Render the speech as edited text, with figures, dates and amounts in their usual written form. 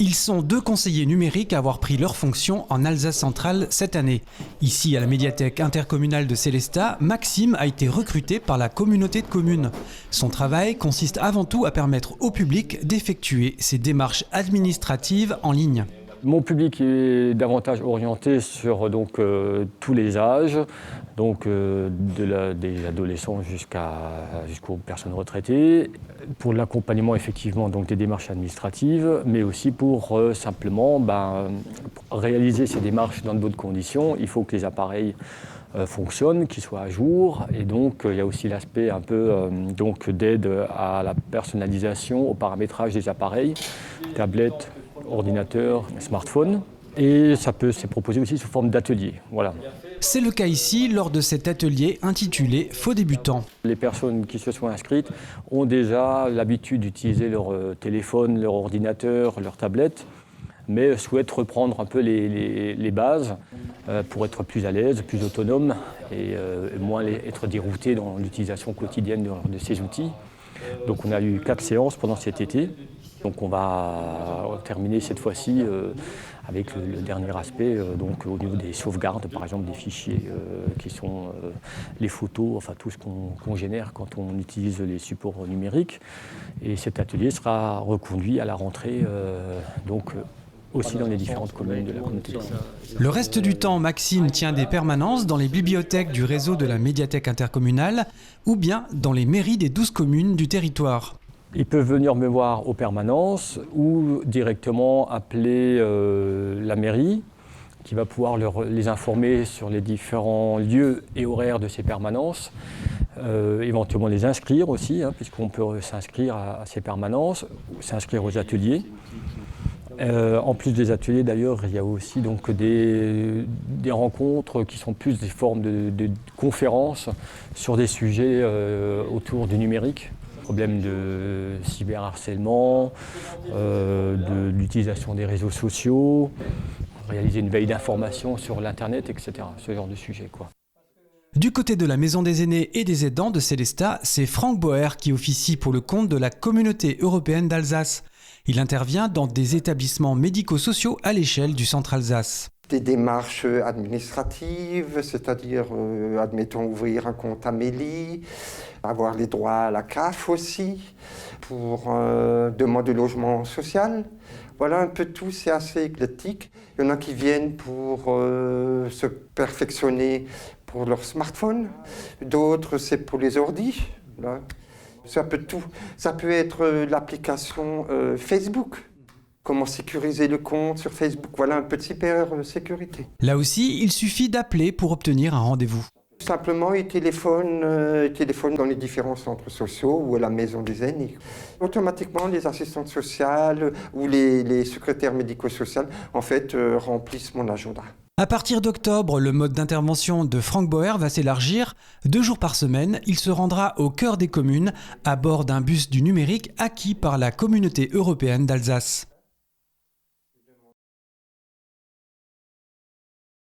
Ils sont 2 conseillers numériques à avoir pris leurs fonctions en Alsace centrale cette année. Ici, à la médiathèque intercommunale de Sélestat, Maxime a été recruté par la communauté de communes. Son travail consiste avant tout à permettre au public d'effectuer ses démarches administratives en ligne. Mon public est davantage orienté sur tous les âges, des adolescents jusqu'aux personnes retraitées, pour l'accompagnement effectivement des démarches administratives, mais aussi pour simplement réaliser ces démarches dans de bonnes conditions. Il faut que les appareils fonctionnent, qu'ils soient à jour, et donc il y a aussi l'aspect un peu d'aide à la personnalisation, au paramétrage des appareils, tablettes, ordinateur, smartphone, et c'est proposé aussi sous forme d'atelier. Voilà. C'est le cas ici lors de cet atelier intitulé Faux débutants. Les personnes qui se sont inscrites ont déjà l'habitude d'utiliser leur téléphone, leur ordinateur, leur tablette, mais souhaitent reprendre un peu les bases pour être plus à l'aise, plus autonome et moins être déroutés dans l'utilisation quotidienne de ces outils. Donc on a eu 4 séances pendant cet été. Donc on va terminer cette fois-ci avec le dernier aspect, au niveau des sauvegardes, par exemple des fichiers qui sont les photos, enfin tout ce qu'on génère quand on utilise les supports numériques. Et cet atelier sera reconduit à la rentrée, aussi dans les différentes communes de la communauté. Le reste du temps, Maxime tient des permanences dans les bibliothèques du réseau de la médiathèque intercommunale ou bien dans les mairies des 12 communes du territoire. Ils peuvent venir me voir aux permanences ou directement appeler la mairie qui va pouvoir les informer sur les différents lieux et horaires de ces permanences, éventuellement les inscrire aussi, puisqu'on peut s'inscrire à ces permanences, s'inscrire aux ateliers. En plus des ateliers d'ailleurs, il y a aussi des rencontres qui sont plus des formes de conférences sur des sujets autour du numérique. Problèmes de cyberharcèlement, de l'utilisation des réseaux sociaux, réaliser une veille d'information sur l'Internet, etc. Ce genre de sujet, quoi. Du côté de la Maison des aînés et des aidants de Sélestat, c'est Franck Boer qui officie pour le compte de la Communauté européenne d'Alsace. Il intervient dans des établissements médico-sociaux à l'échelle du centre Alsace. Des démarches administratives, c'est-à-dire, admettons, ouvrir un compte Amélie, avoir les droits à la CAF aussi, pour demande de logement social. Voilà un peu tout, c'est assez éclectique. Il y en a qui viennent pour se perfectionner pour leur smartphone, d'autres c'est pour les ordis. Là. C'est un peu tout. Ça peut être l'application Facebook. Comment sécuriser le compte sur Facebook. Voilà un peu de cybersécurité. Là aussi, il suffit d'appeler pour obtenir un rendez-vous. Simplement, ils téléphonent dans les différents centres sociaux ou à la maison des aînés. Automatiquement, les assistantes sociales ou les secrétaires médico-sociales, en fait, remplissent mon agenda. À partir d'octobre, le mode d'intervention de Franck Boer va s'élargir. 2 jours par semaine, il se rendra au cœur des communes à bord d'un bus du numérique acquis par la Communauté européenne d'Alsace.